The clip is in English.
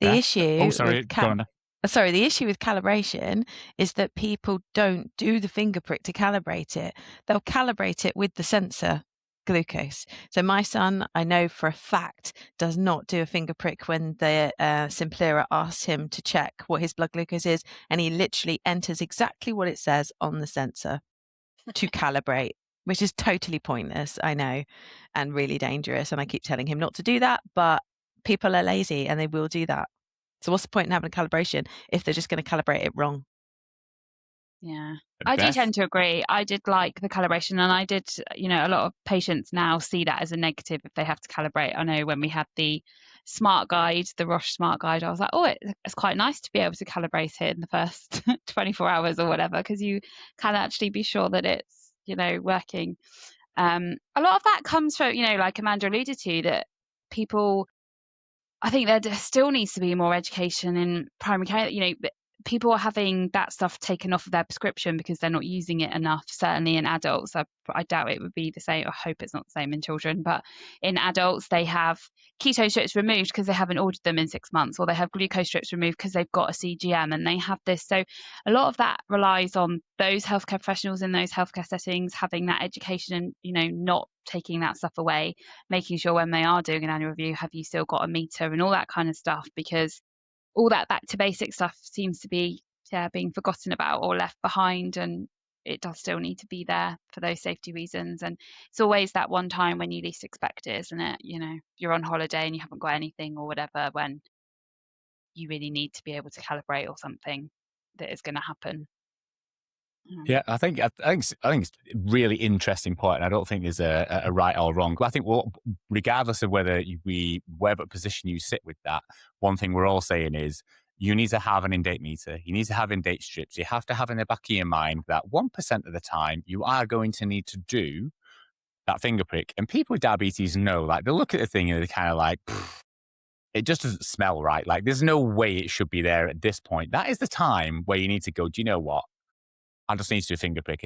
The issue sorry, with go on. the issue with calibration is that people don't do the finger prick to calibrate it. They'll calibrate it with the sensor glucose. So my son, I know for a fact, does not do a finger prick when the Simplera asks him to check what his blood glucose is, and he literally enters exactly what it says on the sensor to calibrate, which is totally pointless, I know, and really dangerous. And I keep telling him not to do that, but people are lazy and they will do that. So what's the point in having a calibration if they're just going to calibrate it wrong? Yeah, I do tend to agree. I did like the calibration, and I did, a lot of patients now see that as a negative if they have to calibrate. I know when we had the smart guide, the Roche smart guide, I was like, oh, it's quite nice to be able to calibrate it in the first 24 hours or whatever, because you can actually be sure that it's, working. A lot of that comes from, like Amanda alluded to, that people, I think there still needs to be more education in primary care. People are having that stuff taken off of their prescription because they're not using it enough. Certainly in adults, I doubt it would be the same. I hope it's not the same in children, but in adults, they have keto strips removed because they haven't ordered them in 6 months, or they have glucose strips removed because they've got a CGM and they have this. So a lot of that relies on those healthcare professionals in those healthcare settings having that education and, not taking that stuff away, making sure when they are doing an annual review, have you still got a meter and all that kind of stuff, because all that back to basic stuff seems to be being forgotten about or left behind, and it does still need to be there for those safety reasons. And it's always that one time when you least expect it, isn't it? You're on holiday and you haven't got anything or whatever, when you really need to be able to calibrate or something that is going to happen. Yeah, I think it's a really interesting point, and I don't think there's a right or wrong. But I think, regardless of whatever position you sit with that, one thing we're all saying is you need to have an in-date meter. You need to have in-date strips. You have to have in the back of your mind that 1% of the time you are going to need to do that finger prick. And people with diabetes know, like, they look at the thing and they're kind of like, it just doesn't smell right. Like, there's no way it should be there at this point. That is the time where you need to go, do you know what? I just need to do a finger prick.